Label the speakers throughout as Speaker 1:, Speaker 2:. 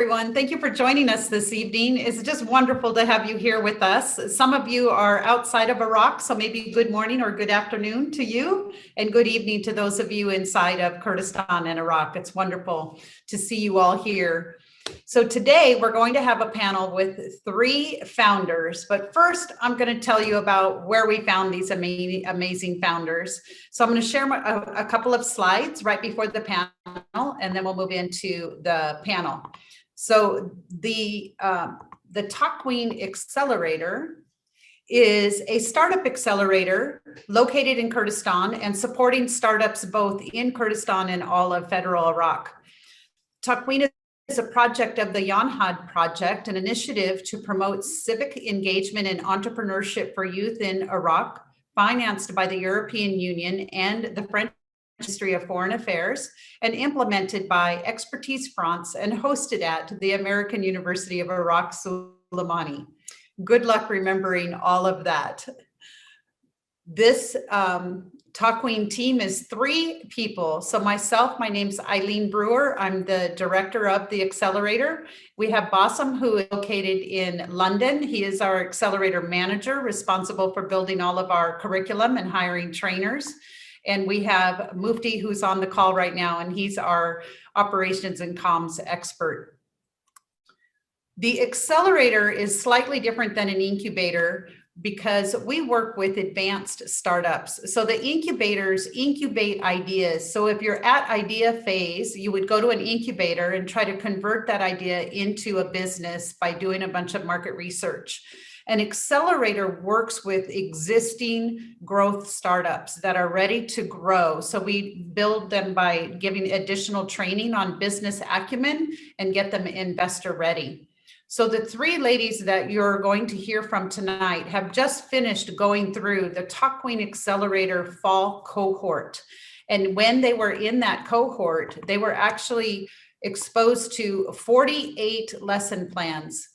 Speaker 1: Everyone, thank you for joining us this evening. It's just wonderful to have you here with us. Some of you are outside of Iraq, so maybe good morning or good afternoon to you, and good evening to those of you inside of Kurdistan and Iraq. It's wonderful to see you all here. So today we're going to have a panel with 3 founders, but first I'm going to tell you about where we found these amazing founders. So I'm going to share a couple of slides right before the panel, and then we'll move into the panel. So the TAKWEEN Accelerator is a startup accelerator located in Kurdistan and supporting startups both in Kurdistan and all of federal Iraq. TAKWEEN is a project of the YANHAD project, an initiative to promote civic engagement and entrepreneurship for youth in Iraq, financed by the European Union and the French Ministry of Foreign Affairs, and implemented by Expertise France and hosted at the American University of Iraq, Suleimani. Good luck remembering all of that. This TAKWEEN team is 3 people. So myself, my name's Eileen Brewer. I'm the director of the accelerator. We have Bassam, who is located in London. He is our accelerator manager, responsible for building all of our curriculum and hiring trainers. And we have Mufti, who's on the call right now, and he's our operations and comms expert. The accelerator is slightly different than an incubator because we work with advanced startups. So the incubators incubate ideas. So if you're at idea phase, you would go to an incubator and try to convert that idea into a business by doing a bunch of market research. An accelerator works with existing growth startups that are ready to grow. So we build them by giving additional training on business acumen and get them investor ready. So the 3 ladies that you're going to hear from tonight have just finished going through the TAKWEEN Accelerator Fall Cohort. And when they were in that cohort, they were actually exposed to 48 lesson plans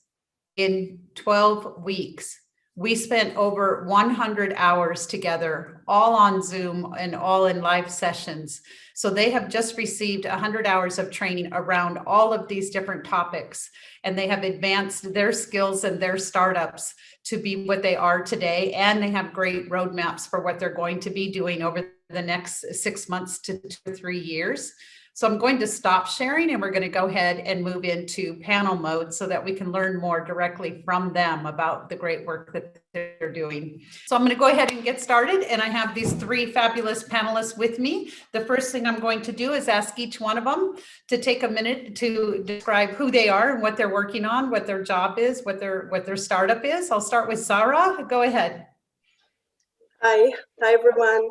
Speaker 1: in 12 weeks. We spent over 100 hours together, all on Zoom and all in live sessions. So they have just received 100 hours of training around all of these different topics, and they have advanced their skills and their startups to be what they are today. And they have great roadmaps for what they're going to be doing over the next 6 months to 2 or 3 years. So I'm going to stop sharing and we're going to go ahead and move into panel mode so that we can learn more directly from them about the great work that they're doing. So I'm going to go ahead and get started, and I have these 3 fabulous panelists with me. The first thing I'm going to do is ask each one of them to take a minute to describe who they are and what they're working on, what their job is, what their startup is. I'll start with Sarah. Go ahead.
Speaker 2: Hi everyone.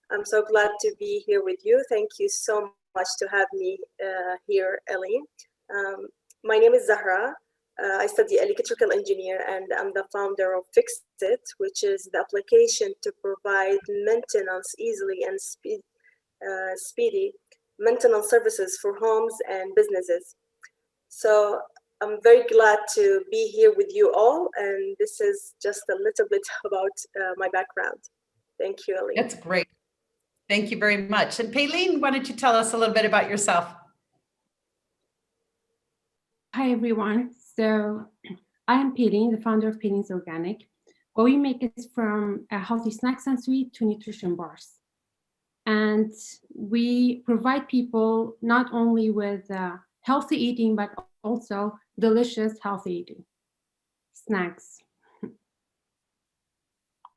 Speaker 2: I'm so glad to be here with you. Thank you so much to have me here, Eileen. My name is Zahra. I study electrical engineer, and I'm the founder of Fixit, which is the application to provide maintenance easily and speedy maintenance services for homes and businesses. So I'm very glad to be here with you all, and this is just a little bit about my background. Thank you, Eileen.
Speaker 1: That's great. Thank you very much. And Payleen, why don't you tell us a little bit about yourself?
Speaker 3: Hi, everyone. So I am Payleen, the founder of Payleen's Organic. What we make is from healthy snacks and sweet to nutrition bars. And we provide people not only with healthy eating, but also delicious healthy eating snacks.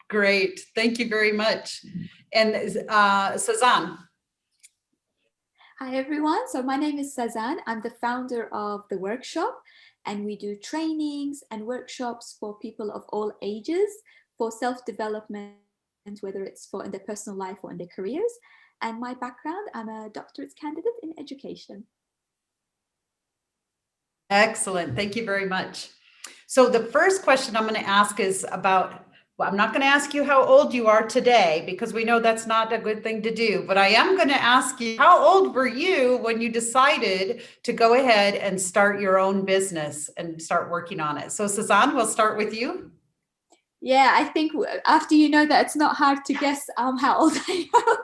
Speaker 1: Great. Thank you very much. And Sazan.
Speaker 4: Hi, everyone. So my name is Sazan. I'm the founder of The Workshop, and we do trainings and workshops for people of all ages for self-development, whether it's for in their personal life or in their careers. And my background, I'm a doctorate candidate in education.
Speaker 1: Excellent. Thank you very much. So the first question I'm going to ask is about, well, I'm not going to ask you how old you are today, because we know that's not a good thing to do, but I am going to ask you, how old were you when you decided to go ahead and start your own business and start working on it? So Sazan, we'll start with you.
Speaker 4: Yeah, I think after you know that, it's not hard to guess how old I am.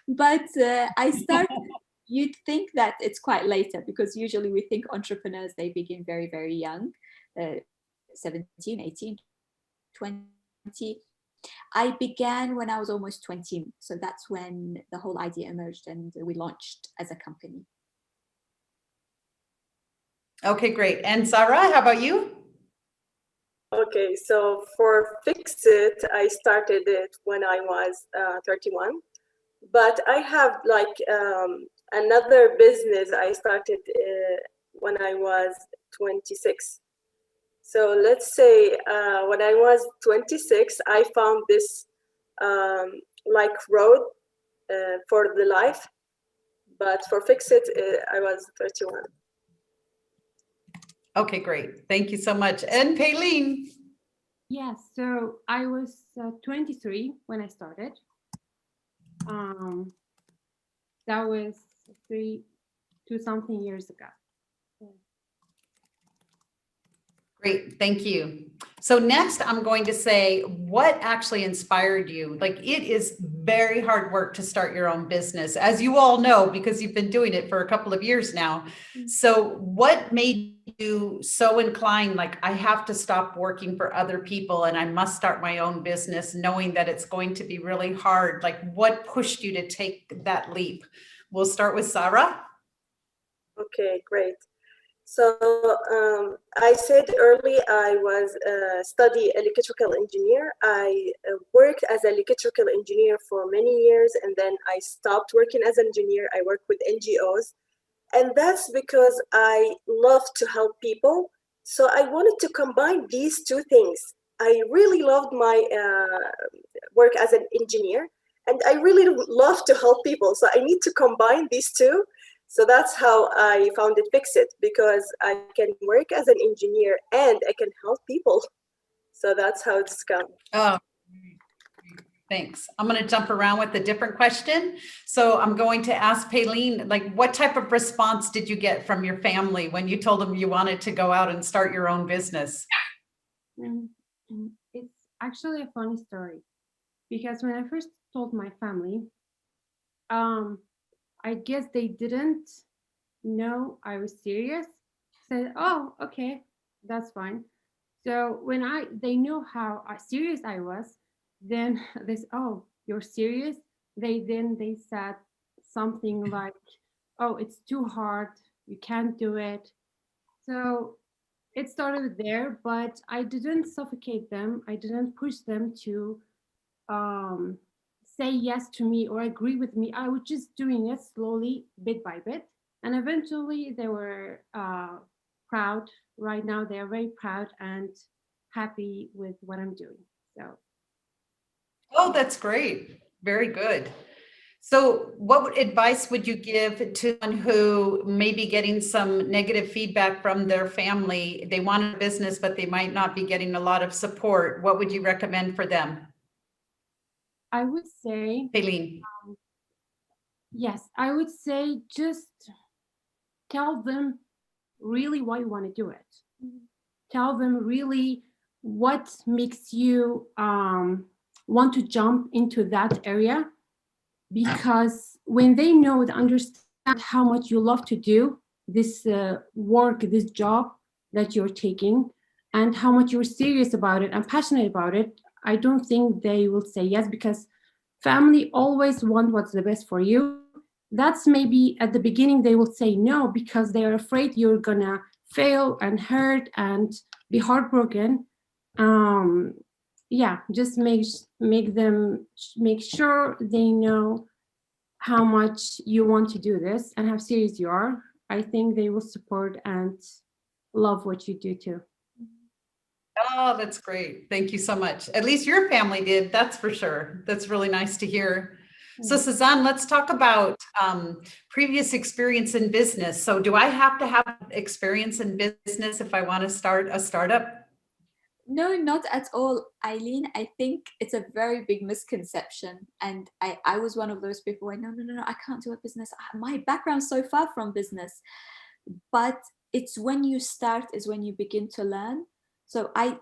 Speaker 4: But I started you'd think that it's quite later, because usually we think entrepreneurs, they begin very, very young, 17, 18, 20. I began when I was almost 20. So that's when the whole idea emerged and we launched as a company.
Speaker 1: Okay, great. And Sarah, how about you?
Speaker 2: Okay, so for Fix It, I started it when I was 31, but I have like another business I started when I was 26. So let's say when I was 26, I found this like road for the life, but for Fix It, I was 31.
Speaker 1: Okay, great. Thank you so much. And Payleen?
Speaker 3: Yes, so I was 23 when I started. That was 2-something years ago.
Speaker 1: Great, thank you. So next I'm going to say what actually inspired you. Like, it is very hard work to start your own business, as you all know, because you've been doing it for a couple of years now. So what made you so inclined, like, I have to stop working for other people and I must start my own business, knowing that it's going to be really hard? Like, what pushed you to take that leap? We'll start with Sarah.
Speaker 2: Okay, great. So I said early I was study electrical engineer. I worked as an electrical engineer for many years, and then I stopped working as an engineer. I worked with NGOs, and that's because I love to help people. So I wanted to combine these two things. I really loved my work as an engineer, and I really love to help people. So I need to combine these two. So that's how I founded Fix It, because I can work as an engineer and I can help people. So that's how it's come.
Speaker 1: Oh, thanks. I'm going to jump around with a different question. So I'm going to ask Payleen, like, what type of response did you get from your family when you told them you wanted to go out and start your own business?
Speaker 3: It's actually a funny story, because when I first told my family, I guess they didn't know I was serious. Said, oh, okay, that's fine. So when they knew how serious I was, then they said, oh, you're serious? They said something like, oh, it's too hard, you can't do it. So it started there, but I didn't suffocate them. I didn't push them to say yes to me or agree with me. I was just doing it slowly, bit by bit. And eventually they were proud. Right now, they are very proud and happy with what I'm doing. So.
Speaker 1: Oh, that's great. Very good. So what advice would you give to someone who may be getting some negative feedback from their family? They want a business, but they might not be getting a lot of support. What would you recommend for them?
Speaker 3: I would say,
Speaker 1: Payleen.
Speaker 3: Yes, I would say just tell them really why you want to do it. Tell them really what makes you want to jump into that area, because when they know and understand how much you love to do this work, this job that you're taking, and how much you're serious about it and passionate about it, I don't think they will say yes, because family always want what's the best for you. That's maybe at the beginning they will say no, because they are afraid you're gonna fail and hurt and be heartbroken. Yeah, just make sure they know how much you want to do this and how serious you are. I think they will support and love what you do too.
Speaker 1: Oh, that's great. Thank you so much. At least your family did, that's for sure. That's really nice to hear. So Sazan, let's talk about previous experience in business. So do I have to have experience in business if I want to start a startup?
Speaker 4: No, not at all, Eileen. I think it's a very big misconception. And I was one of those people where, no, I can't do a business. My background's so far from business. But it's when you start is when you begin to learn. So I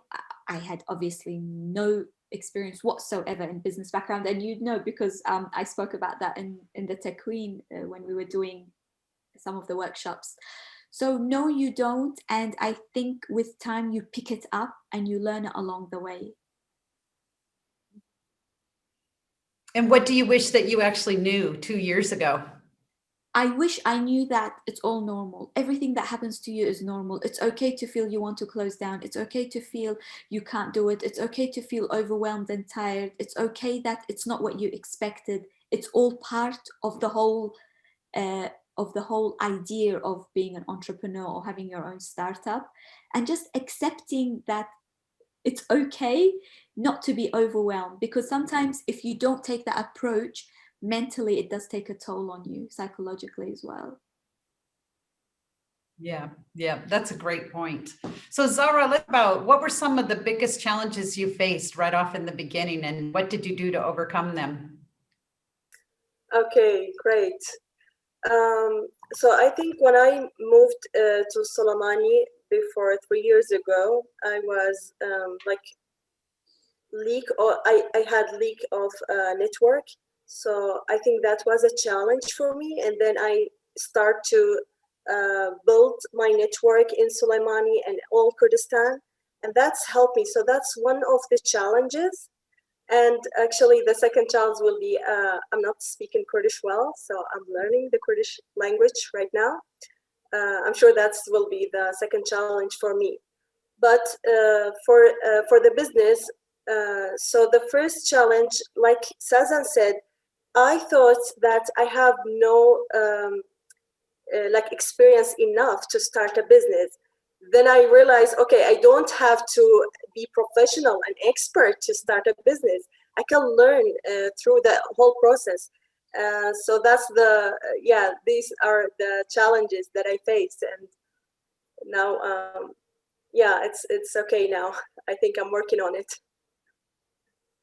Speaker 4: had obviously no experience whatsoever in business background, and you'd know because I spoke about that in the TAKWEEN when we were doing some of the workshops. So no, you don't, and I think with time you pick it up and you learn it along the way.
Speaker 1: And what do you wish that you actually knew 2 years ago?
Speaker 4: I wish I knew that it's all normal. Everything that happens to you is normal. It's okay to feel you want to close down. It's okay to feel you can't do it. It's okay to feel overwhelmed and tired. It's okay that it's not what you expected. It's all part of the whole idea of being an entrepreneur or having your own startup, and just accepting that it's okay not to be overwhelmed, because sometimes if you don't take that approach, mentally it does take a toll on you, psychologically as well.
Speaker 1: Yeah, that's a great point. So Zahra, let's about what were some of the biggest challenges you faced right off in the beginning, and what did you do to overcome them?
Speaker 2: Okay, great. So I think when I moved to Soleimani before 3 years ago, I was I had leak of network. So I think that was a challenge for me. And then I start to build my network in Soleimani and all Kurdistan, and that's helped me. So that's one of the challenges. And actually the second challenge will be, I'm not speaking Kurdish well, so I'm learning the Kurdish language right now. I'm sure that will be the second challenge for me. But for the business, so the first challenge, like Sazan said, I thought that I have no experience enough to start a business. Then I realized, okay, I don't have to be professional and expert to start a business. I can learn through the whole process. So that's these are the challenges that I faced. And now, it's okay now. I think I'm working on it.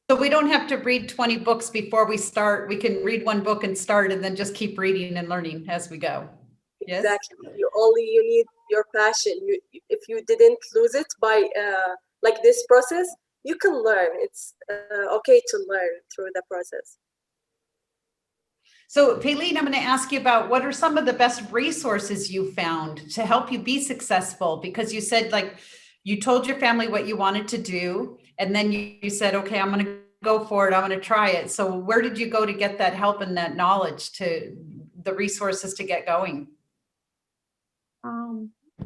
Speaker 1: So we don't have to read 20 books before we start. We can read one book and start, and then just keep reading and learning as we go. Yes?
Speaker 2: Exactly. You need your passion. If you didn't lose it by this process, you can learn. It's okay to learn through the process.
Speaker 1: So Payleen, I'm going to ask you about what are some of the best resources you found to help you be successful? Because you said you told your family what you wanted to do, and then you said, okay, I'm going to go for it. I'm going to try it. So where did you go to get that help and that knowledge, to the resources to get going?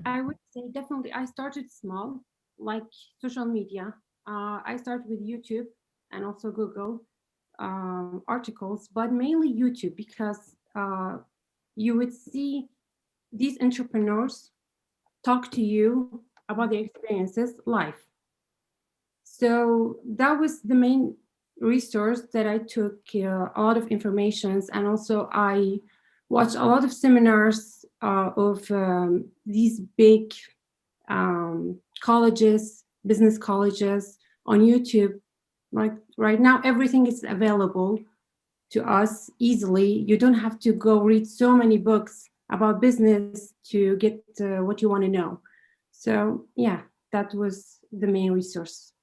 Speaker 3: I would say definitely I started small, like social media. I started with YouTube and also Google articles, but mainly YouTube, because you would see these entrepreneurs talk to you about their experiences live. So that was the main resource that I took a lot of information, and also I watched a lot of seminars of these big colleges, business colleges on YouTube. Like right now, everything is available to us easily. You don't have to go read so many books about business to get what you want to know. So yeah, that was the main resource.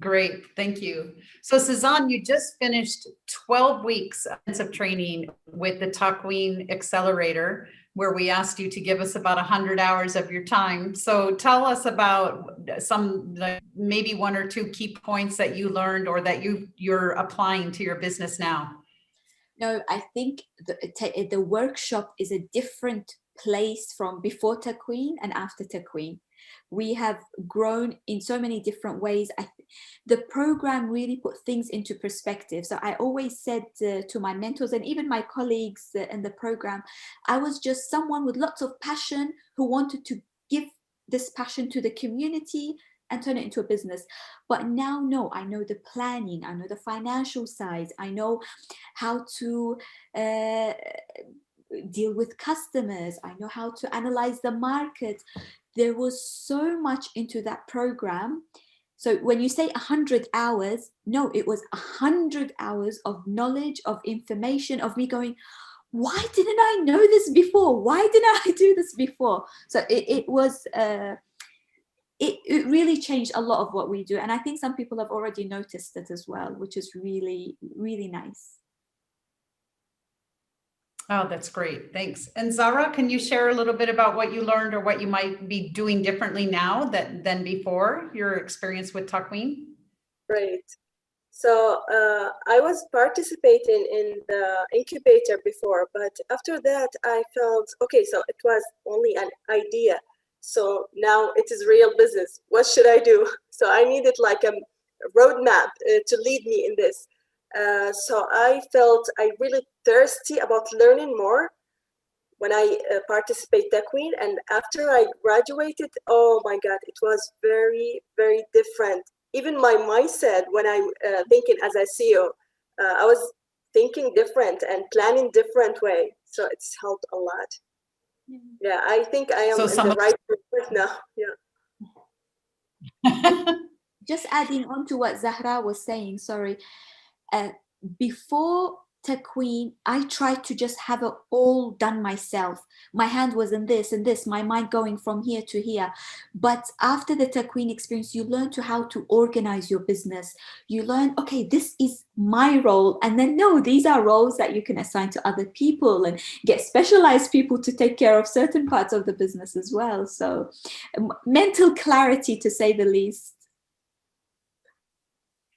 Speaker 1: Great, thank you. So Sazan, you just finished 12 weeks of training with the TAKWEEN Accelerator, where we asked you to give us about 100 hours of your time. So tell us about some, maybe one or two key points that you learned or that you're applying to your business now.
Speaker 4: No, I think the workshop is a different place from before TAKWEEN and after TAKWEEN. We have grown in so many different ways. The program really put things into perspective. So I always said to my mentors and even my colleagues in the program, I was just someone with lots of passion who wanted to give this passion to the community and turn it into a business. But now, no, I know the planning, I know the financial side, I know how to deal with customers, I know how to analyze the market. There was so much into that program. So when you say 100 hours, no, it was 100 hours of knowledge, of information, of me going, why didn't I know this before? Why didn't I do this before? So it was it really changed a lot of what we do. And I think some people have already noticed it as well, which is really, really nice.
Speaker 1: Oh, that's great. Thanks. And Zahra, can you share a little bit about what you learned or what you might be doing differently now than before your experience with TAKWEEN?
Speaker 2: Great. So I was participating in the incubator before, but after that I felt, okay, so it was only an idea. So now it is real business. What should I do? So I needed like a roadmap to lead me in this. So I felt I really thirsty about learning more when I participate TAKWEEN. And after I graduated, oh my God, it was very, very different. Even my mindset when I thinking as a CEO, I was thinking different and planning different way. So it's helped a lot. Yeah, I think I am in the right place now. Yeah.
Speaker 4: Just adding on to what Zahra was saying, sorry. Before TAKWEEN, I tried to just have it all done myself. My hand was in this and this, my mind going from here to here. But after the TAKWEEN experience, you learn how to organize your business. You learn, okay, this is my role. And then, no, these are roles that you can assign to other people and get specialized people to take care of certain parts of the business as well. So mental clarity, to say the least.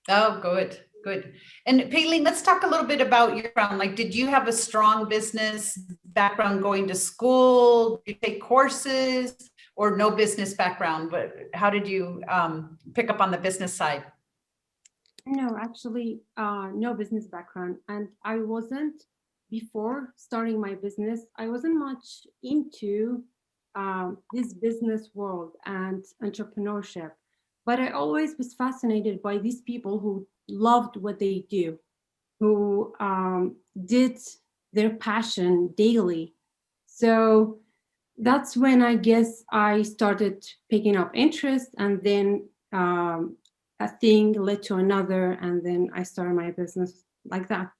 Speaker 1: Oh, good. Good. And Payleen, let's talk a little bit about your background. Like, did you have a strong business background going to school? Did you take courses or no business background? But how did you pick up on the business side?
Speaker 3: No, actually, no business background. And I wasn't, before starting my business, I wasn't much into this business world and entrepreneurship. But I always was fascinated by these people who loved what they do, who did their passion daily. So that's when I guess I started picking up interest, and then a thing led to another, and then I started my business like that.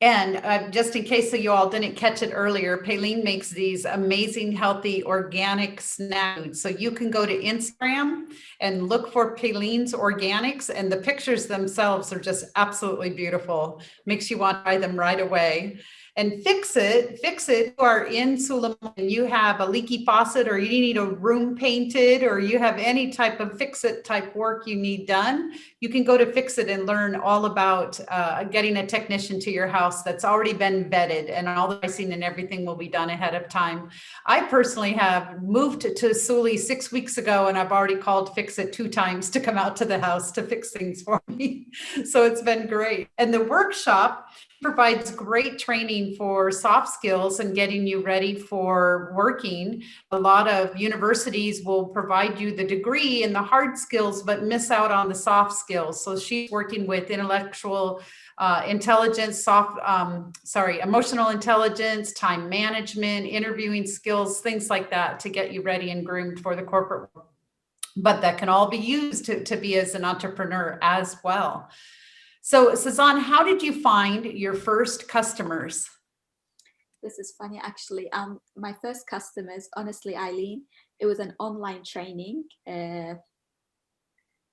Speaker 1: And just in case you all didn't catch it earlier, Payleen makes these amazing, healthy, organic snack foods. So you can go to Instagram and look for Payleen's Organics, and the pictures themselves are just absolutely beautiful. Makes you want to buy them right away. And fix it, you are in Suleiman and you have a leaky faucet, or you need a room painted, or you have any type of fix it type work you need done, you can go to Fix It and learn all about getting a technician to your house that's already been vetted, and all the pricing and everything will be done ahead of time. I personally have moved to Suli 6 weeks ago, and I've already called Fix It 2 times to come out to the house to fix things for me. So it's been great. And the workshop provides great training for soft skills and getting you ready for working. A lot of universities will provide you the degree and the hard skills, but miss out on the soft skills. So she's working with intellectual intelligence, emotional intelligence, time management, interviewing skills, things like that to get you ready and groomed for the corporate world. But that can all be used to be as an entrepreneur as well. So Sazan, how did you find your first customers?
Speaker 4: This is funny, actually. My first customers, honestly, Eileen, it was an online training.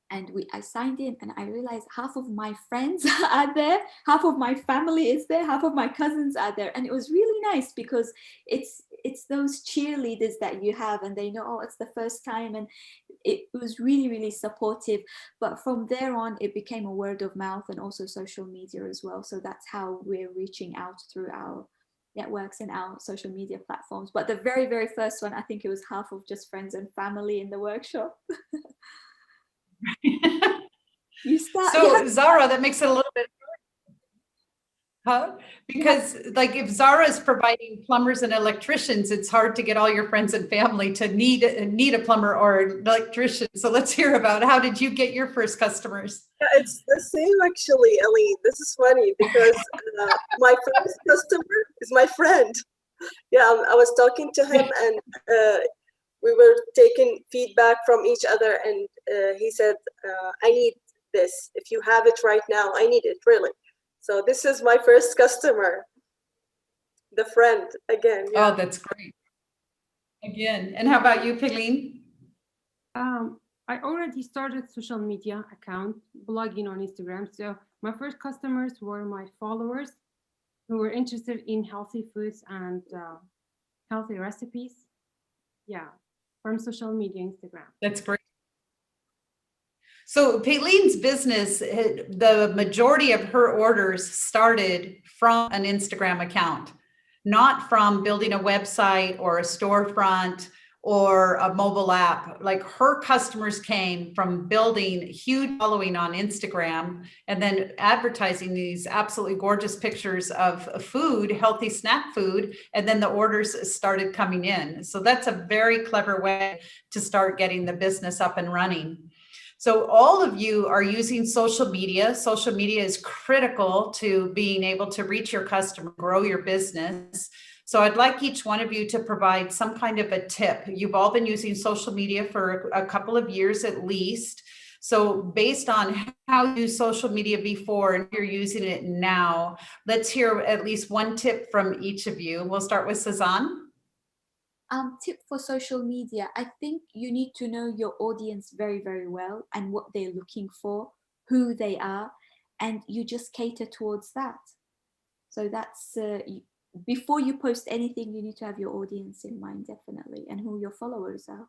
Speaker 4: And I signed in, and I realized half of my friends are there, half of my family is there, half of my cousins are there. And it was really nice because it's those cheerleaders that you have, and they know, oh, it's the first time. And it was really, really supportive. But from there on, it became a word of mouth and also social media as well. So that's how we're reaching out through our networks and our social media platforms. But the very, very first one, I think it was half of just friends and family in the workshop. You start.
Speaker 1: So Zahra, that makes it a little bit, because like if Zahra is providing plumbers and electricians, it's hard to get all your friends and family to need a plumber or an electrician. So let's hear about how did you get your first customers?
Speaker 2: Yeah, it's the same actually, Ellie. This is funny because my first customer is my friend. Yeah, I was talking to him, and we were taking feedback from each other, and he said, I need this. If you have it right now, I need it, really. So this is my first customer, the friend again. Yeah.
Speaker 1: Oh, that's great. Again. And how about you, Pegleen?
Speaker 3: I already started social media account, blogging on Instagram. So my first customers were my followers who were interested in healthy foods and healthy recipes. Yeah, from social media, Instagram.
Speaker 1: That's great. So Payleen's business, the majority of her orders started from an Instagram account, not from building a website or a storefront or a mobile app. Like her customers came from building a huge following on Instagram and then advertising these absolutely gorgeous pictures of food, healthy snack food, and then the orders started coming in. So that's a very clever way to start getting the business up and running. So all of you are using social media. Social media is critical to being able to reach your customer, grow your business. So I'd like each one of you to provide some kind of a tip. You've all been using social media for a couple of years at least. So based on how you use social media before and you're using it now, let's hear at least one tip from each of you. We'll start with Sazan.
Speaker 4: Tip for social media. I think you need to know your audience very, very well and what they're looking for, who they are, and you just cater towards that. So that's, before you post anything, you need to have your audience in mind, definitely, and who your followers are.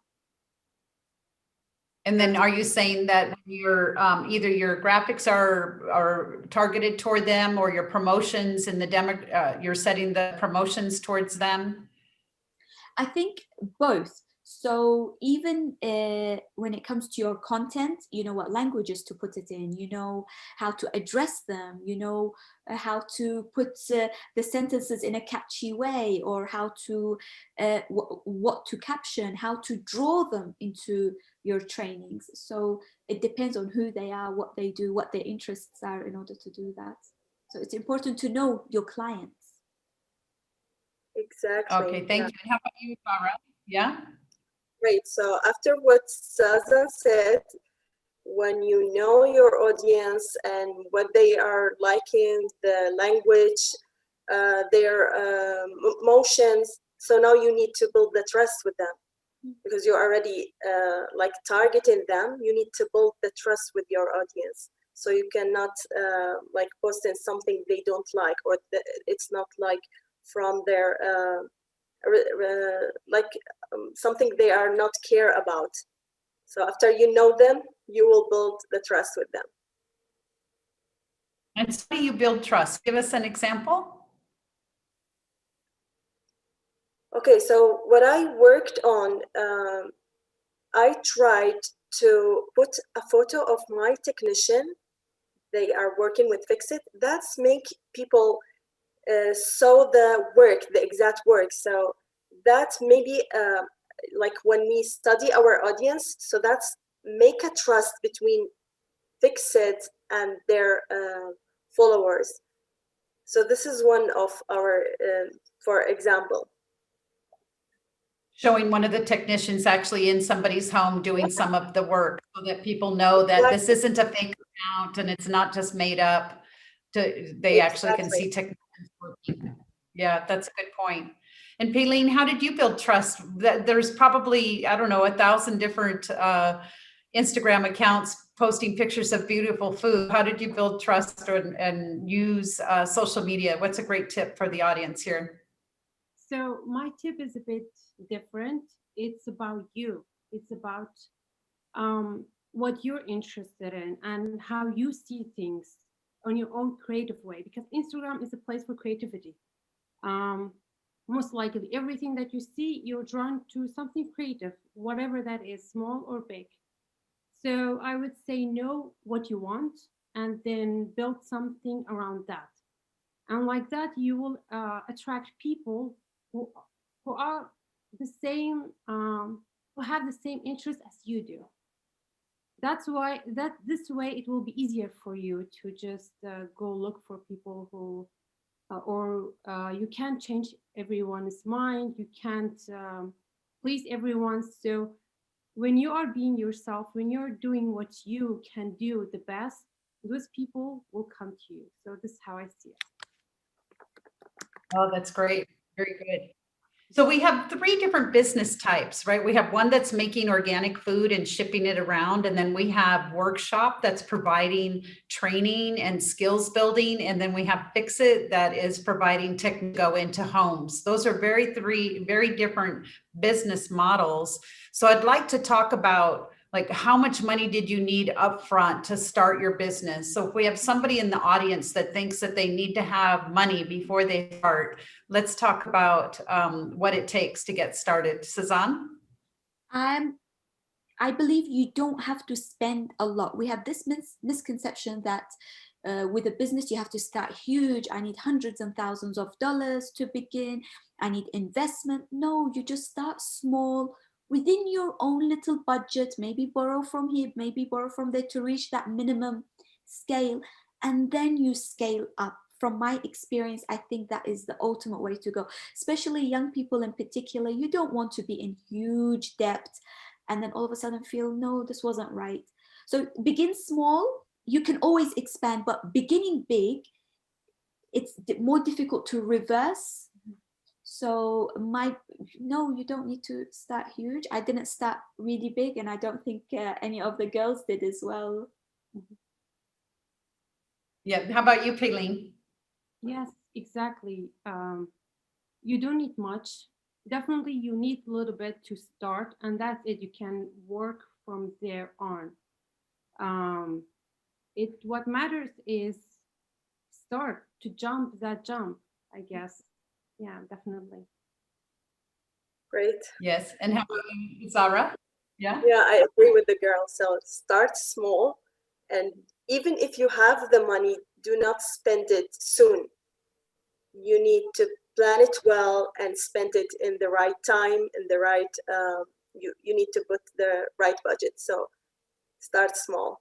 Speaker 1: And then are you saying that your either your graphics are targeted toward them or your promotions and the you're setting the promotions towards them?
Speaker 4: I think both. So even when it comes to your content, you know what languages to put it in, you know how to address them, you know how to put the sentences in a catchy way, or how to, what to caption, how to draw them into your trainings. So it depends on who they are, what they do, what their interests are in order to do that. So it's important to know your clients.
Speaker 2: Exactly.
Speaker 1: Okay, thank you. And how about you, Farah? Yeah?
Speaker 2: Great. So after what Sazan said, when you know your audience and what they are liking, the language, their motions, so now you need to build the trust with them because you're already like targeting them. You need to build the trust with your audience. So you cannot like post in something they don't like, or it's not like from their something they are not care about. So after you know them, you will build the trust with them.
Speaker 1: And so how do you build trust? Give us an example.
Speaker 2: Okay, so what I worked on, I tried to put a photo of my technician. They are working with Fix-It. That's make people saw the work, the exact work. So that's maybe like when we study our audience, so that's make a trust between Fix-It and their followers. So this is one of our, for example.
Speaker 1: Showing one of the technicians actually in somebody's home doing some of the work so that people know that this isn't a fake account and it's not just made up. They actually can see technicians working. Yeah, that's a good point. And Payleen, how did you build trust? There's probably, I don't know, 1,000 different Instagram accounts posting pictures of beautiful food. How did you build trust and use social media? What's a great tip for the audience here?
Speaker 3: So my tip is a bit different. It's about you. It's about what you're interested in and how you see things on your own creative way, because Instagram is a place for creativity. Most likely everything that you see, you're drawn to something creative, whatever that is, small or big. So I would say know what you want and then build something around that. And like that, you will attract people who are the same, who have the same interest as you do. That's why this way it will be easier for you to just go look for people who, you can't change everyone's mind. You can't please everyone. So when you are being yourself, when you're doing what you can do the best, those people will come to you. So this is how I see it.
Speaker 1: Oh, that's great. Very good. So we have three different business types, right? We have one that's making organic food and shipping it around. And then we have workshop that's providing training and skills building. And then we have Fix It that is providing tech to go into homes. Those are three very different business models. So I'd like to talk about like how much money did you need upfront to start your business? So if we have somebody in the audience that thinks that they need to have money before they start, let's talk about what it takes to get started. Sazan?
Speaker 4: I believe you don't have to spend a lot. We have this misconception that with a business, you have to start huge. I need hundreds and thousands of dollars to begin. I need investment. No, you just start small within your own little budget, maybe borrow from here, maybe borrow from there to reach that minimum scale. And then you scale up. From my experience, I think that is the ultimate way to go, especially young people in particular. You don't want to be in huge debt and then all of a sudden feel, no, this wasn't right. So begin small. You can always expand, but beginning big, it's more difficult to reverse. So no, you don't need to start huge. I didn't start really big, and I don't think any of the girls did as well.
Speaker 1: Yeah, how about you, Payleen?
Speaker 3: Yes, exactly. You don't need much. Definitely you need a little bit to start, and that's it. You can work from there on. What matters is start to jump, I guess. Yeah, definitely.
Speaker 2: Great.
Speaker 1: Yes, and how about you, Zara? Yeah.
Speaker 2: Yeah, I agree with the girls. So start small, and even if you have the money, do not spend it soon. You need to plan it well and spend it in the right time, in the right, you need to put the right budget. So start small.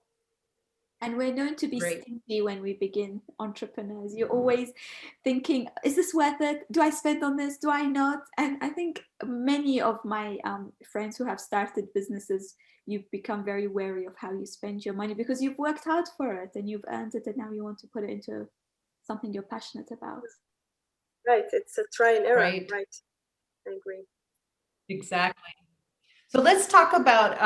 Speaker 4: And we're known to be
Speaker 1: Great.
Speaker 4: stingy when we begin entrepreneurs. You're always thinking, is this worth it? Do I spend on this? Do I not? And I think many of my friends who have started businesses, you've become very wary of how you spend your money because you've worked hard for it and you've earned it, and now you want to put it into something you're passionate about.
Speaker 2: Right, it's a try and error,
Speaker 1: Right.
Speaker 2: right? I agree.
Speaker 1: Exactly. So let's talk about,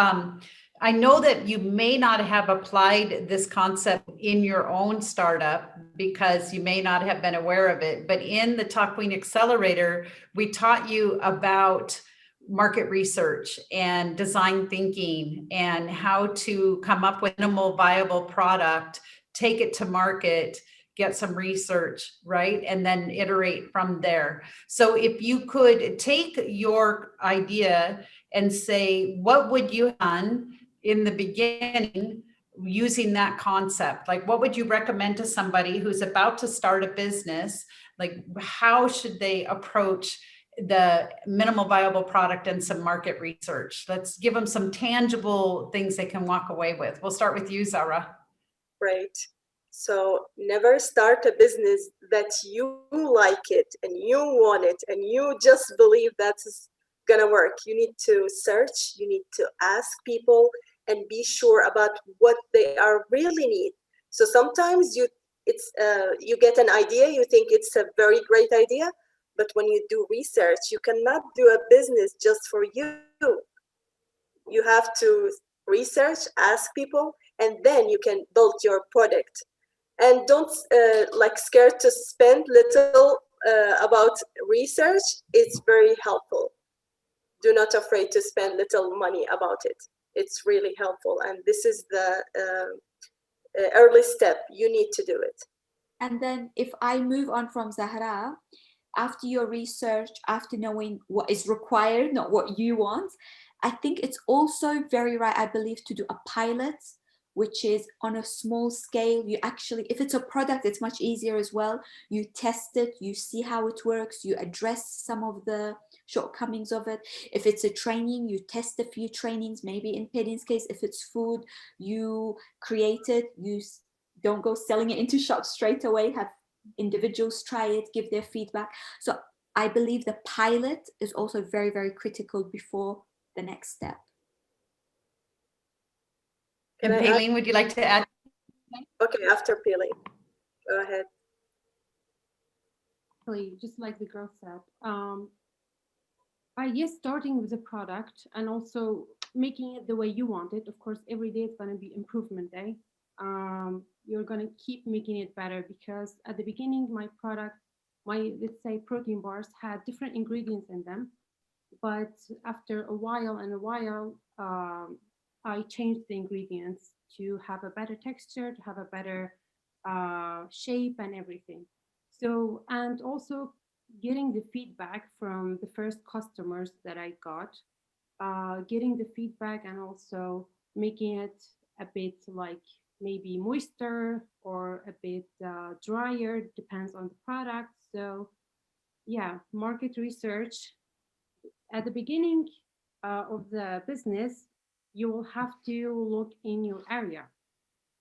Speaker 1: I know that you may not have applied this concept in your own startup because you may not have been aware of it, but in the TAKWEEN Accelerator, we taught you about market research and design thinking and how to come up with a minimal viable product, take it to market, get some research, right? And then iterate from there. So if you could take your idea and say, what would you have done in the beginning using that concept? Like, what would you recommend to somebody who's about to start a business? Like, how should they approach the minimal viable product and some market research? Let's give them some tangible things they can walk away with. We'll start with you, Zara.
Speaker 2: Right. So never start a business that you like it and you want it and you just believe that's gonna work. You need to search, you need to ask people and be sure about what they are really need. So sometimes you get an idea, you think it's a very great idea, but when you do research, you cannot do a business just for you. You have to research, ask people, and then you can build your product. And don't like scared to spend little about research. It's very helpful. Do not afraid to spend little money about it. It's really helpful. And this is the early step. You need to do it.
Speaker 4: And then if I move on from Zahra, after your research, after knowing what is required, not what you want, I think it's also very right, I believe, to do a pilot, which is on a small scale. You actually, if it's a product, it's much easier as well. You test it, you see how it works, you address some of the shortcomings of it. If it's a training, you test a few trainings, maybe in Pedin's case, if it's food, you create it, you don't go selling it into shops straight away, have individuals try it, give their feedback. So I believe the pilot is also very, very critical before the next step.
Speaker 1: And Payleen, would you like to add?
Speaker 2: Okay, after Payleen, go ahead.
Speaker 3: Just like the girl said, Yes, starting with the product and also making it the way you want it. Of course, every day it's going to be improvement day. You're going to keep making it better because at the beginning, my product, let's say protein bars had different ingredients in them. But after a while I changed the ingredients to have a better texture, to have a better shape and everything. So, and also getting the feedback from the first customers that I got, getting the feedback and also making it a bit like maybe moister or a bit drier, depends on the product. So yeah, market research at the beginning of the business, you will have to look in your area.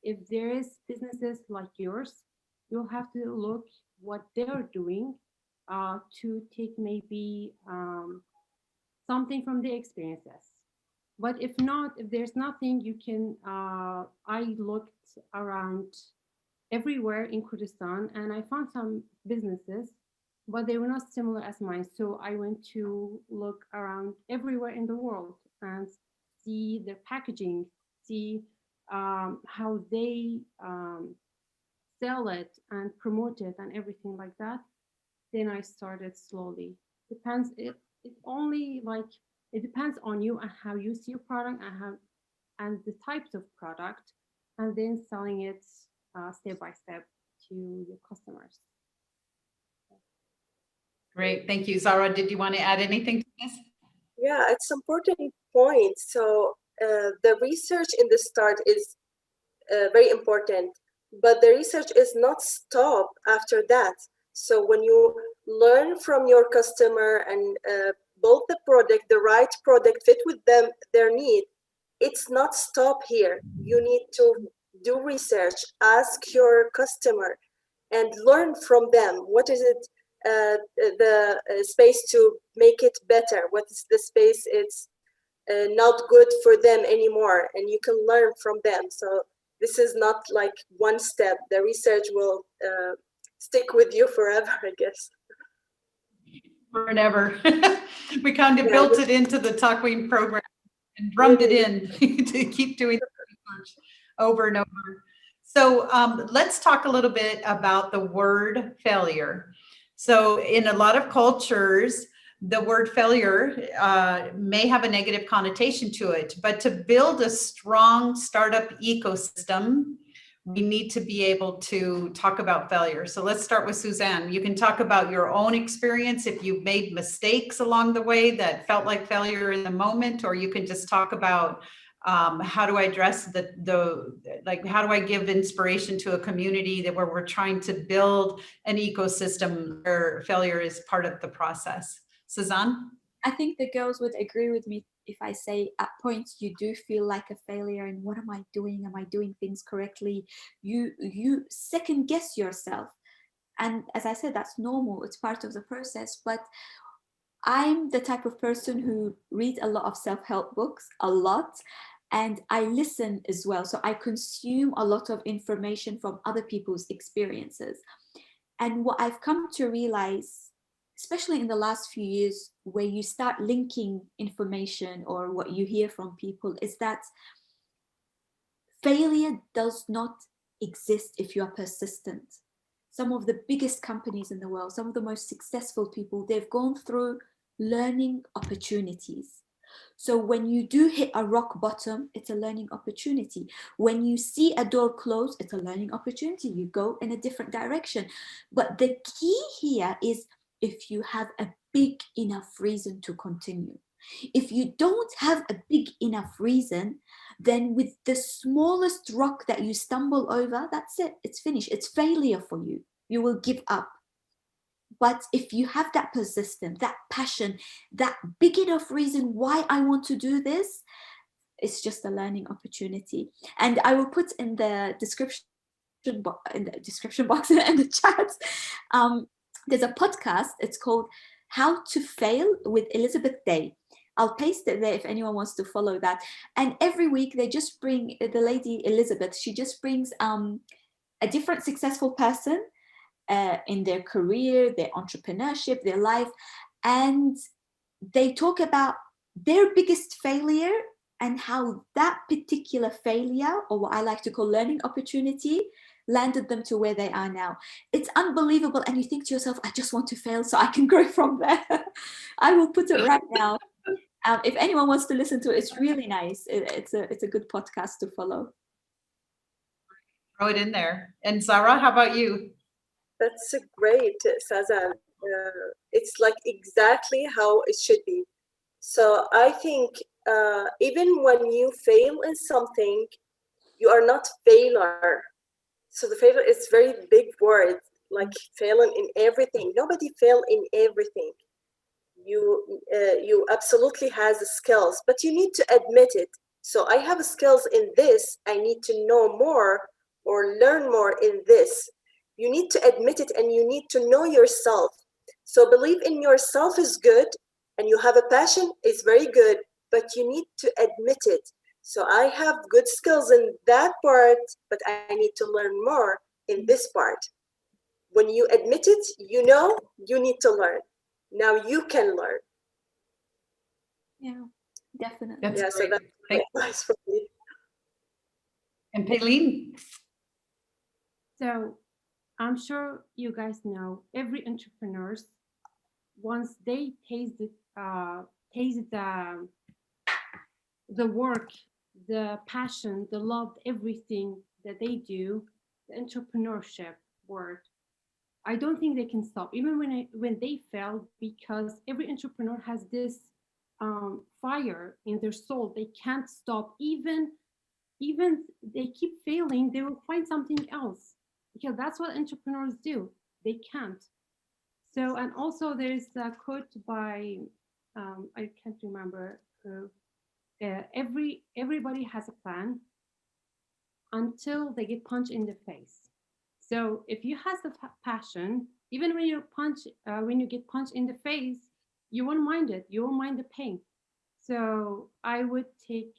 Speaker 3: If there is businesses like yours, you'll have to look what they're doing to take maybe something from the experiences. But if not, if there's nothing, you can. I looked around everywhere in Kurdistan and I found some businesses, but they were not similar as mine. So I went to look around everywhere in the world and see their packaging, see how they sell it and promote it and everything like that. Then I started slowly. Depends. It only like it depends on you and how you see your product and how and the types of product, and then selling it step by step to your customers.
Speaker 1: Great, thank you. Zara, did you want to add anything to this?
Speaker 2: Yeah, it's important point. So the research in the start is very important, but the research is not stopped after that. So when you learn from your customer and build the product, the right product fit with them, their need, it's not stop here. You need to do research, ask your customer and learn from them. What is it, the space to make it better? What is the space it's not good for them anymore? And you can learn from them. So this is not like one step. The research will stick with you forever, I guess.
Speaker 1: Forever. We kind of built it into the TAKWEEN program and drummed it in to keep doing research over and over. So let's talk a little bit about the word failure. So in a lot of cultures, the word failure may have a negative connotation to it, but to build a strong startup ecosystem, we need to be able to talk about failure. So let's start with Sazan. You can talk about your own experience if you've made mistakes along the way that felt like failure in the moment, or you can just talk about how do I address like, how do I give inspiration to a community where we're trying to build an ecosystem where failure is part of the process. Sazan?
Speaker 4: I think the girls would agree with me if I say at points you do feel like a failure and what am I doing? Am I doing things correctly? You second guess yourself. And as I said, that's normal. It's part of the process. But I'm the type of person who reads a lot of self-help books, a lot. And I listen as well. So I consume a lot of information from other people's experiences. And what I've come to realize, especially in the last few years, where you start linking information or what you hear from people, is that failure does not exist if you are persistent. Some of the biggest companies in the world, some of the most successful people, they've gone through learning opportunities. So when you do hit a rock bottom, it's a learning opportunity. When you see a door close, it's a learning opportunity. You go in a different direction. But the key here is if you have a big enough reason to continue. If you don't have a big enough reason, then with the smallest rock that you stumble over, that's it. It's finished. It's failure for you. You will give up. But if you have that persistence, that passion, that big enough reason why I want to do this, it's just a learning opportunity. And I will put in the description box in the chat. There's a podcast. It's called How to Fail with Elizabeth Day. I'll paste it there if anyone wants to follow that. And every week they just bring the lady Elizabeth. She just brings a different successful person in their career, their entrepreneurship, their life. And they talk about their biggest failure and how that particular failure, or what I like to call learning opportunity, landed them to where they are now. It's unbelievable. And you think to yourself, I just want to fail so I can grow from there. I will put it right now. If anyone wants to listen to it, it's really nice. It's a good podcast to follow.
Speaker 1: Throw it in there. And Zara, how about you?
Speaker 2: That's great, Sazan. It's like exactly how it should be. So I think even when you fail in something, you are not failure. So the failure is very big word, like failing in everything. Nobody fail in everything. You absolutely has the skills, but you need to admit it. So I have skills in this. I need to know more or learn more in this. You need to admit it, and you need to know yourself. So believe in yourself is good, and you have a passion is very good, but you need to admit it. So I have good skills in that part, but I need to learn more in this part. When you admit it, you know you need to learn. Now you can learn.
Speaker 4: Yeah, definitely.
Speaker 1: That's
Speaker 2: Yeah,
Speaker 1: great.
Speaker 2: so that's
Speaker 1: Thank
Speaker 2: advice for me.
Speaker 1: And Payleen?
Speaker 3: So I'm sure you guys know every entrepreneurs, once they taste the work, the passion, the love, everything that they do, the entrepreneurship word, I don't think they can stop, even when they fail, because every entrepreneur has this fire in their soul. They can't stop. Even they keep failing, they will find something else, because that's what entrepreneurs do. They can't. So, and also there's a quote by I can't remember who. Everybody has a plan until they get punched in the face. So if you have the passion, even when you get punched in the face, you won't mind it. You won't mind the pain. So I would take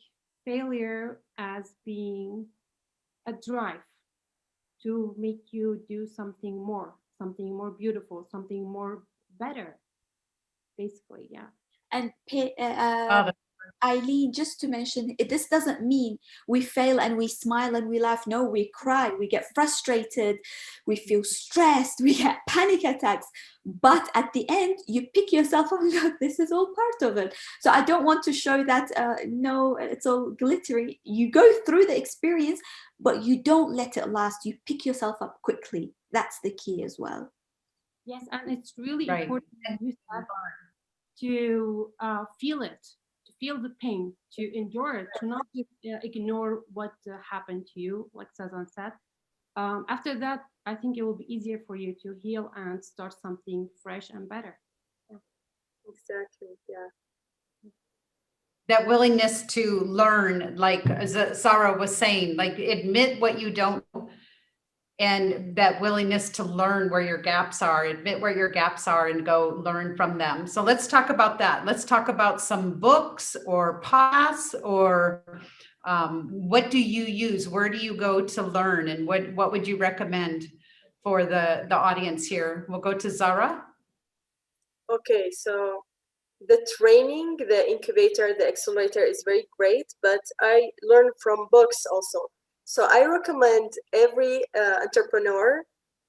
Speaker 3: failure as being a drive to make you do something more beautiful, something more better. Basically, yeah.
Speaker 4: And
Speaker 1: Oh,
Speaker 4: Eileen, just to mention, this doesn't mean we fail and we smile and we laugh. No, we cry, we get frustrated, we feel stressed, we get panic attacks. But at the end, you pick yourself up and go, this is all part of it. So I don't want to show that, no, it's all glittery. You go through the experience, but you don't let it last. You pick yourself up quickly. That's the key as well.
Speaker 3: Yes, and it's really
Speaker 1: right.
Speaker 3: important to feel it, to feel the pain, to endure it, to not just ignore what happened to you, like Sazan said. After that, I think it will be easier for you to heal and start something fresh and better. Yeah.
Speaker 2: Exactly, yeah.
Speaker 1: That willingness to learn, like Sarah was saying, like admit what you don't know, and that willingness to learn where your gaps are, admit where your gaps are and go learn from them. So let's talk about that. Let's talk about some books or podcasts, or what do you use? Where do you go to learn? And what would you recommend for the audience here? We'll go to Zara.
Speaker 2: Okay, so the training, the incubator, the accelerator is very great, but I learn from books also. So I recommend every entrepreneur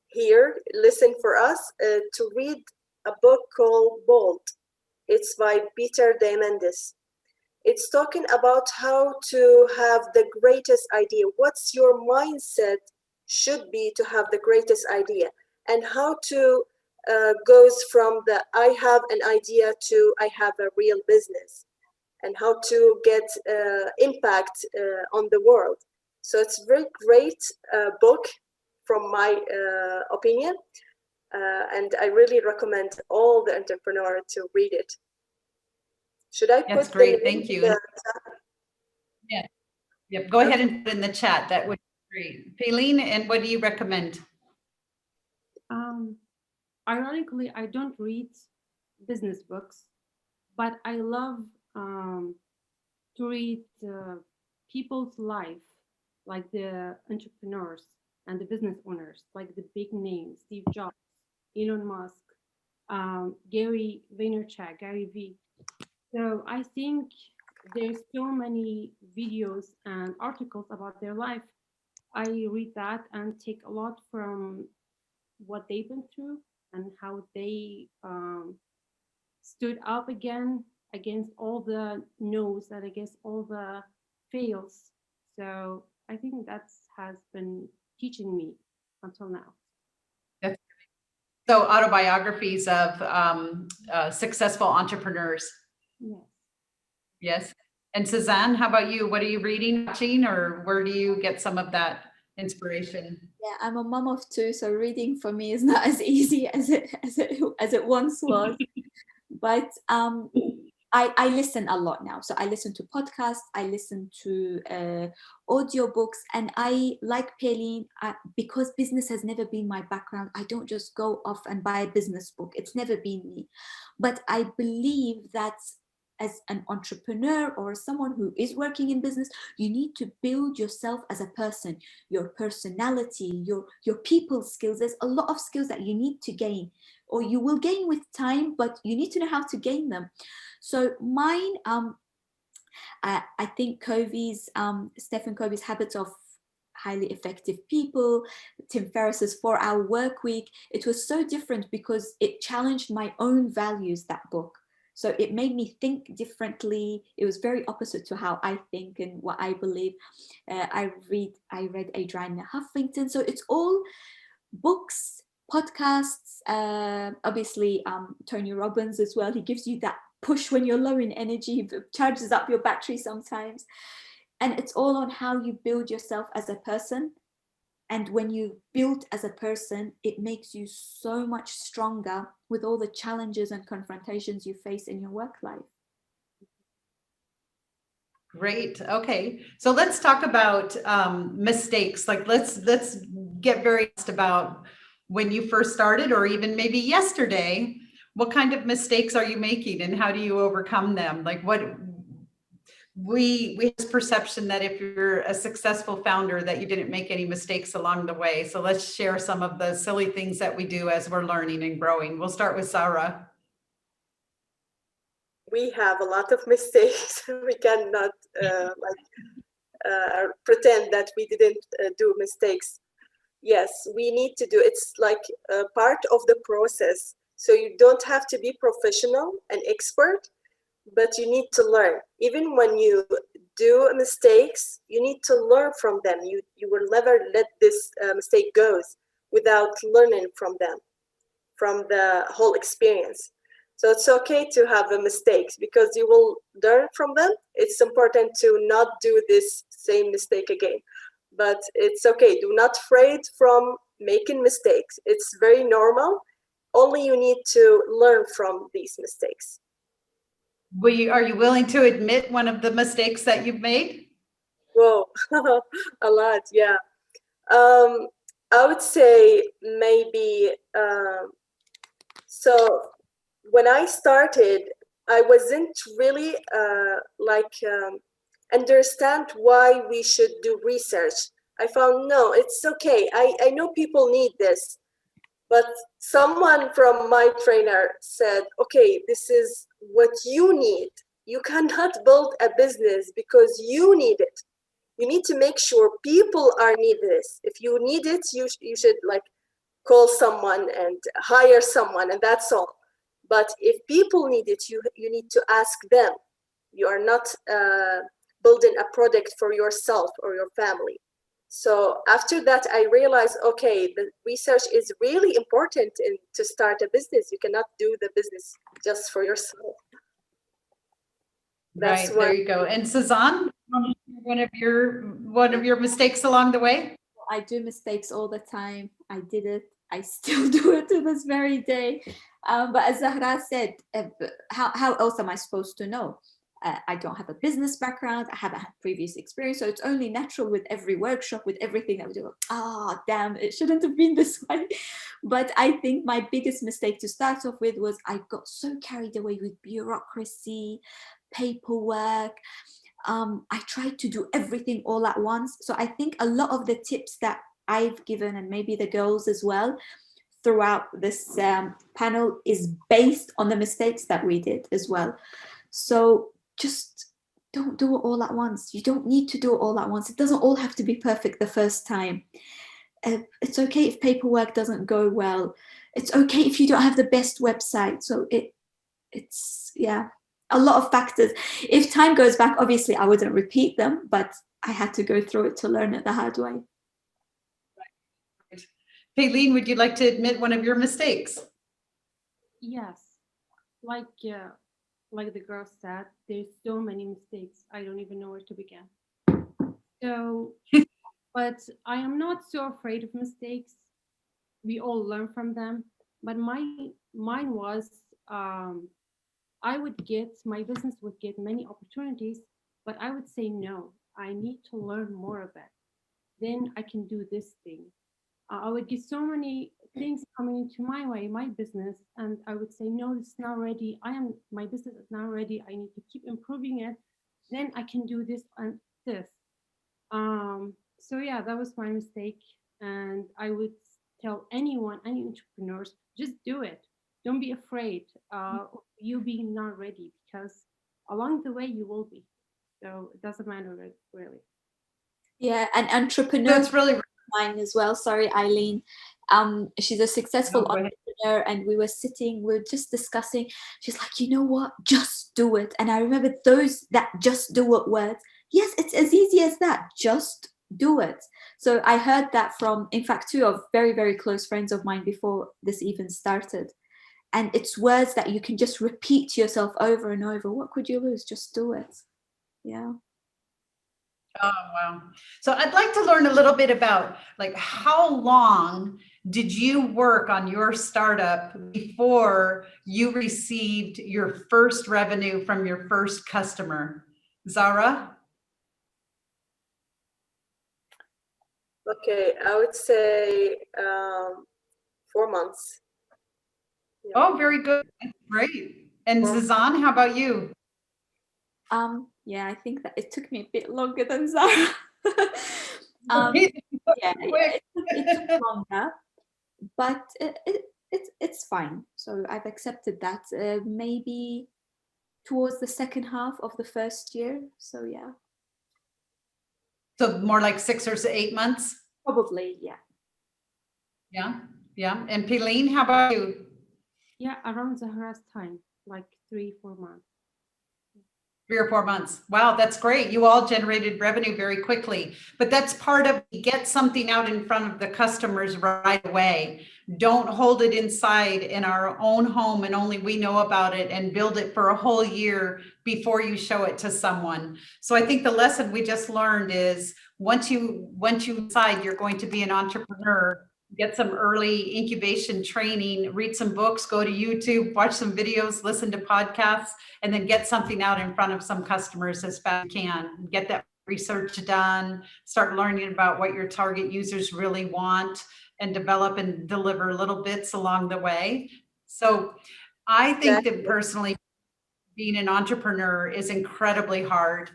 Speaker 2: here, listen for us, to read a book called Bold. It's by Peter Diamandis. It's talking about how to have the greatest idea. What's your mindset should be to have the greatest idea, and how to goes from the I have an idea to I have a real business, and how to get impact on the world. So it's a very great book from my opinion, and I really recommend all the entrepreneurs to read it. Should I
Speaker 1: That's
Speaker 2: put
Speaker 1: great.
Speaker 2: the
Speaker 1: Thank you. Yeah. Yep. Go ahead and put in the chat. That would be great. Payleen, and what do you recommend?
Speaker 3: Ironically, I don't read business books, but I love to read people's life, like the entrepreneurs and the business owners, like the big names, Steve Jobs, Elon Musk, Gary Vaynerchuk, Gary V. So I think there's so many videos and articles about their life. I read that and take a lot from what they've been through and how they stood up again against all the no's and against all the fails. So I think that has been teaching me until now.
Speaker 1: That's so autobiographies of successful entrepreneurs.
Speaker 3: Yes.
Speaker 1: Yes. And Sazan, how about you? What are you reading, watching, or where do you get some of that inspiration?
Speaker 4: Yeah, I'm a mom of two, so reading for me is not as easy as it once was. But I listen a lot now. So I listen to podcasts, I listen to audiobooks, and I like Pelin because business has never been my background. I don't just go off and buy a business book. It's never been me. But I believe that as an entrepreneur or someone who is working in business, you need to build yourself as a person, your personality, your people skills. There's a lot of skills that you need to gain, or you will gain with time, but you need to know how to gain them. So mine, I think Stephen Covey's Habits of Highly Effective People, Tim Ferriss's 4-Hour Work Week, it was so different because it challenged my own values, that book. So it made me think differently. It was very opposite to how I think and what I believe. I read Adriana Huffington. So it's all books, podcasts, obviously Tony Robbins as well. He gives you that push when you're low in energy, charges up your battery sometimes. And it's all on how you build yourself as a person. And when you build as a person, it makes you so much stronger with all the challenges and confrontations you face in your work life.
Speaker 1: Great. Okay. So let's talk about mistakes. Like let's get very honest about when you first started, or even maybe yesterday. What kind of mistakes are you making and how do you overcome them? Like what we have this perception that if you're a successful founder that you didn't make any mistakes along the way. So let's share some of the silly things that we do as we're learning and growing. We'll start with Sarah.
Speaker 2: We have a lot of mistakes. We cannot pretend that we didn't do mistakes. Yes, we need to do. It's like a part of the process. So you don't have to be professional and expert, but you need to learn. Even when you do mistakes, you need to learn from them. You will never let this mistake goes without learning from them, from the whole experience. So it's okay to have mistakes because you will learn from them. It's important to not do this same mistake again. But it's okay. Do not afraid from making mistakes. It's very normal. Only you need to learn from these mistakes.
Speaker 1: Are you willing to admit one of the mistakes that you've made?
Speaker 2: Whoa, a lot, yeah. I would say maybe, so when I started, I wasn't really understand why we should do research. I found, no, it's okay. I know people need this. But someone from my trainer said, okay, this is what you need. You cannot build a business because you need it. You need to make sure people are need this. If you need it, you should like call someone and hire someone, and that's all. But if people need it, you need to ask them. You are not building a product for yourself or your family. So after that, I realized, okay, the research is really important to start a business. You cannot do the business just for yourself.
Speaker 1: That's right, there you go. And Sazan, one of your mistakes along the way?
Speaker 4: I do mistakes all the time. I did it. I still do it to this very day. But as Zahra said, how else am I supposed to know? I don't have a business background. I haven't had previous experience. So it's only natural with every workshop, with everything that we do. Damn, it shouldn't have been this way. But I think my biggest mistake to start off with was I got so carried away with bureaucracy, paperwork. I tried to do everything all at once. So I think a lot of the tips that I've given, and maybe the girls as well, throughout this panel is based on the mistakes that we did as well. So just don't do it all at once. You don't need to do it all at once. It doesn't all have to be perfect the first time. It's okay if paperwork doesn't go well. It's okay if you don't have the best website. So it's yeah, a lot of factors. If time goes back, obviously I wouldn't repeat them, but I had to go through it to learn it the hard way.
Speaker 1: Right. Faylene, would you like to admit one of your mistakes?
Speaker 3: Yes, like the girl said, there's so many mistakes. I don't even know where to begin. So, but I am not so afraid of mistakes. We all learn from them. But mine was, my business would get many opportunities, but I would say, no, I need to learn more of it. Then I can do this thing. I would get so many things coming into my way, my business, and I would say, no, it's not ready. My business is not ready. I need to keep improving it. Then I can do this and this. So yeah, that was my mistake. And I would tell anyone, any entrepreneurs, just do it. Don't be afraid of you being not ready, because along the way you will be. So it doesn't matter really.
Speaker 4: Yeah, an entrepreneur.
Speaker 1: That's really
Speaker 4: mine as well. Sorry, Eileen. She's a successful entrepreneur, and we were just discussing. She's like, you know what? Just do it. And I remember that just do it words. Yes, it's as easy as that. Just do it. So I heard that from, in fact, two of very, very close friends of mine before this even started. And it's words that you can just repeat to yourself over and over. What could you lose? Just do it. Yeah.
Speaker 1: Oh, wow. So I'd like to learn a little bit about, like, how long did you work on your startup before you received your first revenue from your first customer? Zara?
Speaker 2: Okay, I would say 4 months. Yeah.
Speaker 1: Oh, very good. That's great. And Sazan, how about you?
Speaker 4: Yeah, I think that it took me a bit longer than Zara. It took longer, but it's fine. So I've accepted that. Maybe towards the second half of the first year. So yeah.
Speaker 1: So more like 6 or 8 months?
Speaker 4: Probably, yeah.
Speaker 1: Yeah, yeah. And Faylene, how about you?
Speaker 3: Yeah, around Zahra's time, like 3-4 months.
Speaker 1: 3 or 4 months. Wow, that's great. You all generated revenue very quickly, but that's part of, get something out in front of the customers right away. Don't hold it inside in our own home and only we know about it, and build it for a whole year before you show it to someone. So I think the lesson we just learned is once you decide you're going to be an entrepreneur, get some early incubation training, read some books, go to YouTube, watch some videos, listen to podcasts, and then get something out in front of some customers as fast as you can. Get that research done, start learning about what your target users really want, and develop and deliver little bits along the way. So I think that personally, being an entrepreneur is incredibly hard.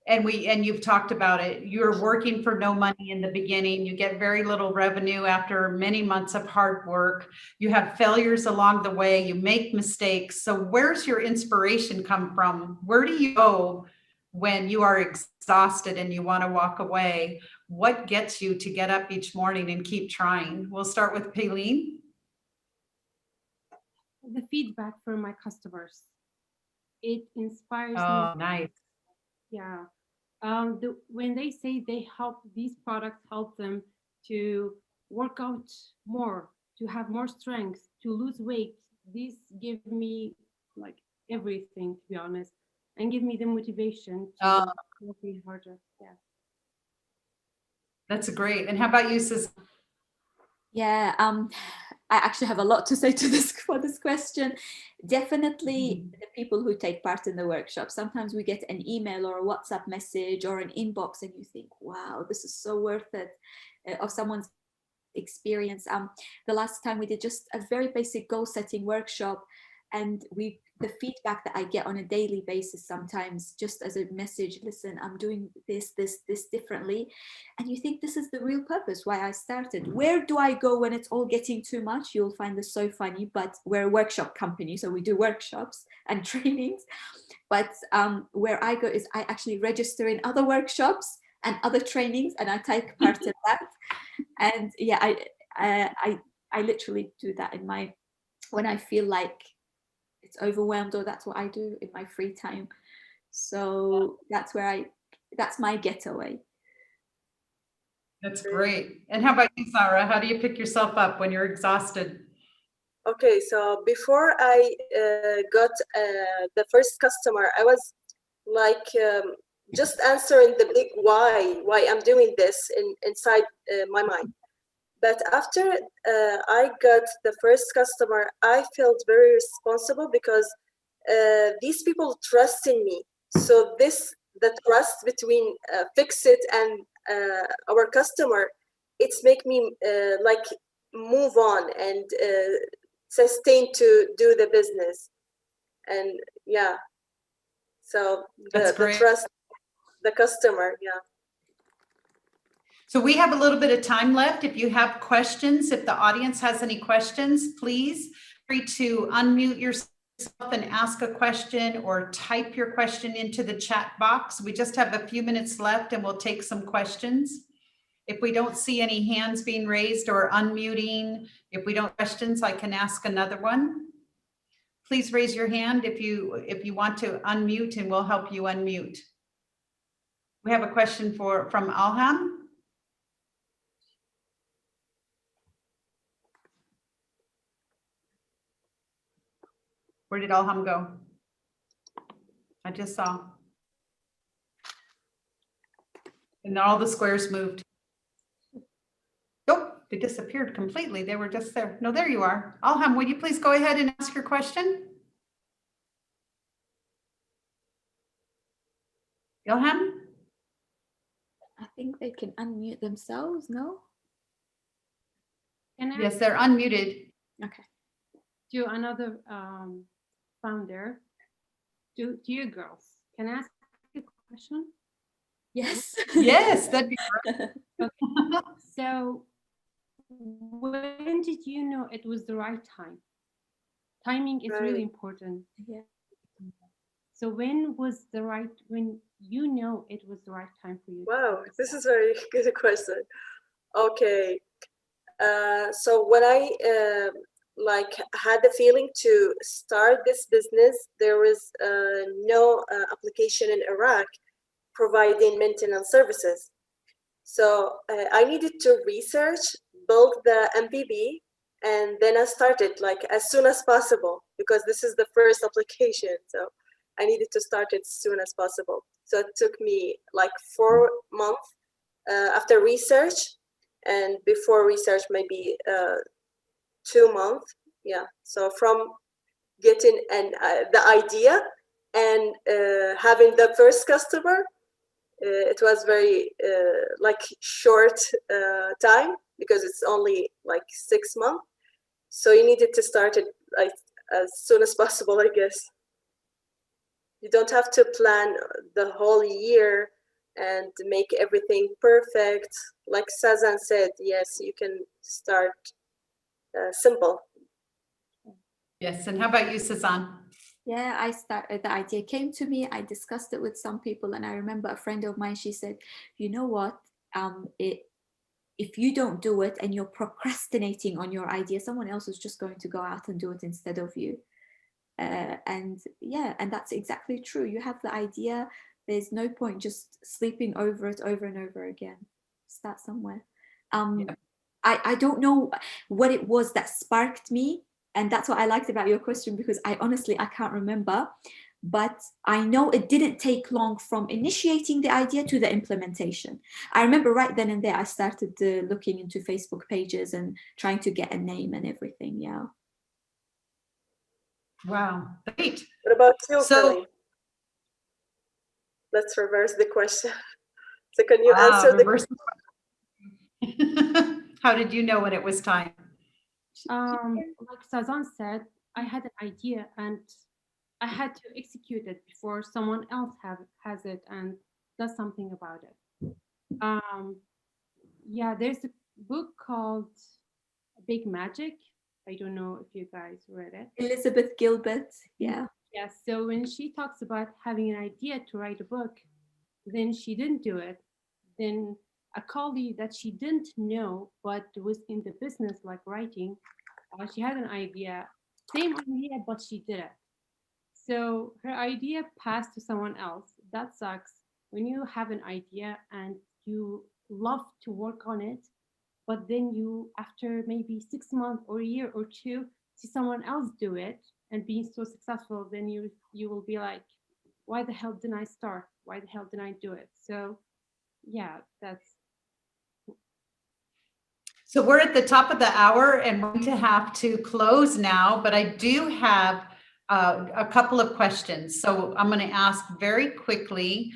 Speaker 1: And you've talked about it. You're working for no money in the beginning. You get very little revenue after many months of hard work. You have failures along the way. You make mistakes. So where's your inspiration come from? Where do you go when you are exhausted and you want to walk away? What gets you to get up each morning and keep trying? We'll start with Faylene.
Speaker 3: The feedback from my customers. It inspires me.
Speaker 1: Oh, nice.
Speaker 3: Yeah. When they say these products help them to work out more, to have more strength, to lose weight, these give me like everything, to be honest, and give me the motivation to work harder. Yeah.
Speaker 1: That's great. And how about you, Sis?
Speaker 4: Yeah, I actually have a lot to say to this question. Definitely the people who take part in the workshop. Sometimes we get an email or a WhatsApp message or an inbox and you think, wow, this is so worth it, of someone's experience. The last time we did just a very basic goal setting workshop, and we the feedback that I get on a daily basis sometimes, just as a message, listen, I'm doing this differently. And you think this is the real purpose why I started. Where do I go when it's all getting too much? You'll find this so funny, but we're a workshop company, so we do workshops and trainings. But where I go is I actually register in other workshops and other trainings, and I take part in that. And yeah, I literally do that when I feel like it's overwhelmed, or that's what I do in my free time. So that's my getaway.
Speaker 1: That's great. And how about you, Zara? How do you pick yourself up when you're exhausted?
Speaker 2: Okay, so before I got the first customer, I was like just answering the big why I'm doing this inside my mind. But after I got the first customer, I felt very responsible because these people trust in me. So the trust between Fix-It and our customer, it's make me like move on and sustain to do the business. And yeah, so the trust, the customer, yeah.
Speaker 1: So we have a little bit of time left. If you have questions, if the audience has any questions, please feel free to unmute yourself and ask a question, or type your question into the chat box. We just have a few minutes left and we'll take some questions. If we don't see any hands being raised or unmuting, if we don't have questions, I can ask another one. Please raise your hand if you want to unmute, and we'll help you unmute. We have a question from Alham. Where did Alham go? I just saw. And all the squares moved. Nope, they disappeared completely. They were just there. No, there you are. Alham, would you please go ahead and ask your question? Ilham?
Speaker 4: I think they can unmute themselves, no?
Speaker 1: Yes, they're unmuted.
Speaker 4: Okay.
Speaker 3: To another founder, to you girls, can I ask a question?
Speaker 4: Yes.
Speaker 1: Yes, that'd be great.
Speaker 3: Okay. So when did you know it was the right time? Timing is really important.
Speaker 4: Yeah.
Speaker 3: So when you know it was the right time for you?
Speaker 2: Wow, this is a very good question. Okay, so when I like had the feeling to start this business, there was no application in Iraq providing maintenance services. So I needed to research, build the MPB, and then I started like as soon as possible, because this is the first application. So I needed to start it as soon as possible. So it took me like 4 months after research, and before research maybe 2 months. Yeah, so from getting the idea and having the first customer, it was very like short time, because it's only like 6 months. So you needed to start it like as soon as possible, I guess. You don't have to plan the whole year and make everything perfect. Like Sazan said, yes, you can start simple.
Speaker 1: Yes, and how about you, Sazan?
Speaker 4: Yeah, the idea came to me. I discussed it with some people, and I remember a friend of mine, she said, you know what, if you don't do it and you're procrastinating on your idea, someone else is just going to go out and do it instead of you. And yeah, and that's exactly true. You have the idea, there's no point just sleeping over it over and over again. Start somewhere. Yeah. I don't know what it was that sparked me, and that's what I liked about your question, because I can't remember, but I know it didn't take long from initiating the idea to the implementation. I remember right then and there I started looking into Facebook pages and trying to get a name and everything. Yeah.
Speaker 1: Wow, great.
Speaker 2: What about you,
Speaker 1: So,
Speaker 2: Kelly? Let's reverse the question. So can you answer the question?
Speaker 1: How did you know when it was time?
Speaker 3: Like Sazan said, I had an idea and I had to execute it before someone else has it and does something about it. Yeah, there's a book called Big Magic. I don't know if you guys read it.
Speaker 4: Elizabeth Gilbert, yeah.
Speaker 3: Yeah, so when she talks about having an idea to write a book, then she didn't do it. Then a colleague that she didn't know, but was in the business like writing, she had an idea, same idea, but she did it. So her idea passed to someone else. That sucks. When you have an idea and you love to work on it, but then you, after maybe 6 months or a year or two, see someone else do it and being so successful, then you will be like, why the hell didn't I start? Why the hell didn't I do it? So yeah, that's.
Speaker 1: So we're at the top of the hour and we're going to have to close now, but I do have a couple of questions. So I'm going to ask very quickly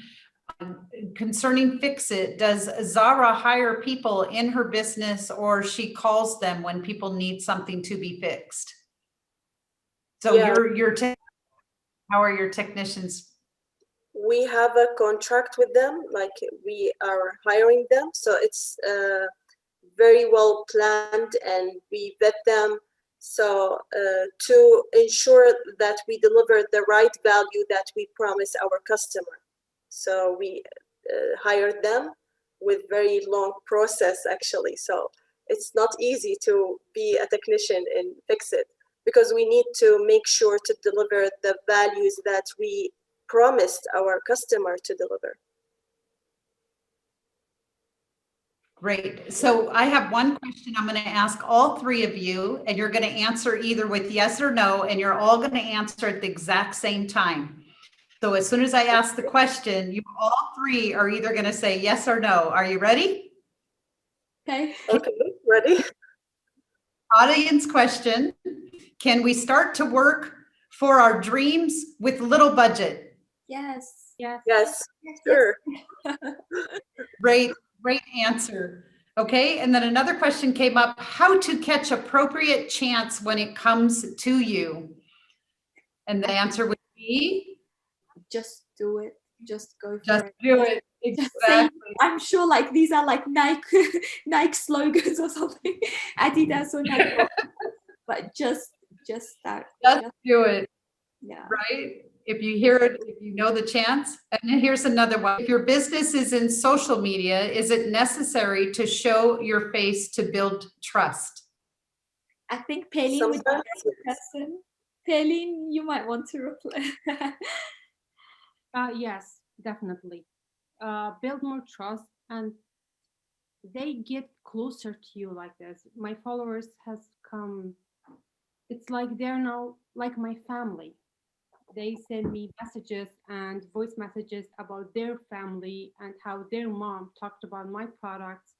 Speaker 1: concerning Fix It. Does Zahra hire people in her business, or she calls them when people need something to be fixed? So
Speaker 2: Yeah.
Speaker 1: how are your technicians?
Speaker 2: We have a contract with them, like we are hiring them. So it's very well planned and we vet them. So to ensure that we deliver the right value that we promise our customer. So we hired them with very long process actually. So it's not easy to be a technician in Fix It, because we need to make sure to deliver the values that we promised our customer to deliver.
Speaker 1: Great. So I have one question I'm going to ask all three of you, and you're going to answer either with yes or no, and you're all going to answer at the exact same time. So as soon as I ask the question, you all three are either going to say yes or no. Are you ready?
Speaker 4: Okay.
Speaker 2: Okay, ready?
Speaker 1: Audience question. Can we start to work for our dreams with little budget?
Speaker 4: Yes.
Speaker 3: Yes.
Speaker 2: Yes, sure.
Speaker 1: Great answer. Okay, and then another question came up: how to catch appropriate chance when it comes to you? And the answer would be?
Speaker 4: Just do it. Just go for
Speaker 1: Just
Speaker 4: it.
Speaker 1: do it. Exactly.
Speaker 4: I'm sure like these are like Nike slogans or something, Adidas or Nike, but just start.
Speaker 1: Just do it.
Speaker 4: Yeah.
Speaker 1: Right? If you hear it, if you know the chance. And then here's another one. If your business is in social media, is it necessary to show your face to build trust?
Speaker 4: I think Pelin would be the person. Pelin, you might want to reply.
Speaker 3: Yes, definitely. Build more trust, and they get closer to you like this. My followers has come, it's like they're now like my family. They send me messages and voice messages about their family and how their mom talked about my products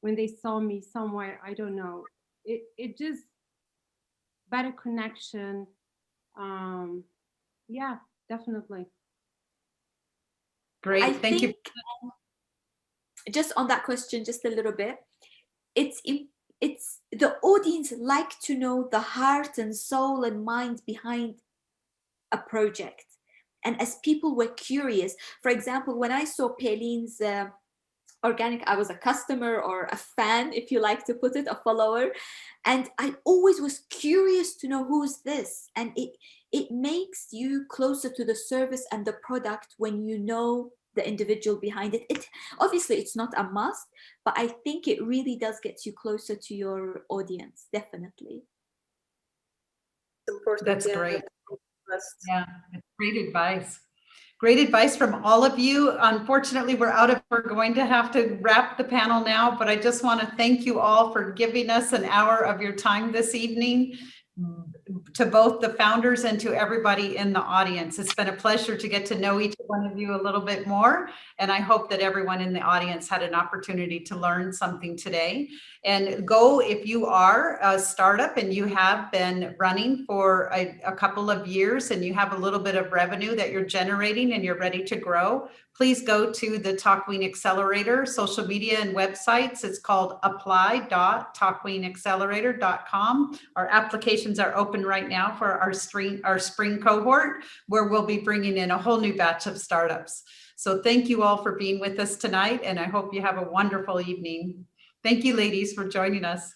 Speaker 3: when they saw me somewhere. I don't know. It just better connection. Yeah, definitely.
Speaker 1: Great, thank you.
Speaker 4: Just on that question, just a little bit. It's the audience like to know the heart and soul and mind behind a project. And as people were curious, for example, when I saw Pelin's organic, I was a customer or a fan, if you like to put it, a follower. And I always was curious to know who's this. And it makes you closer to the service and the product when you know the individual behind it. Obviously it's not a must, but I think it really does get you closer to your audience, definitely.
Speaker 2: Important.
Speaker 1: That's
Speaker 2: yeah.
Speaker 1: great. Yeah, great advice. Great advice from all of you. Unfortunately, we're going to have to wrap the panel now, but I just want to thank you all for giving us an hour of your time this evening, to both the founders and to everybody in the audience. It's been a pleasure to get to know each of one of you a little bit more. And I hope that everyone in the audience had an opportunity to learn something today. And go, if you are a startup and you have been running for a couple of years and you have a little bit of revenue that you're generating and you're ready to grow, please go to the TAKWEEN Accelerator social media and websites. It's called apply.takweenaccelerator.com. Our applications are open right now for our spring cohort, where we'll be bringing in a whole new batch of startups. So thank you all for being with us tonight, and I hope you have a wonderful evening. Thank you, ladies, for joining us.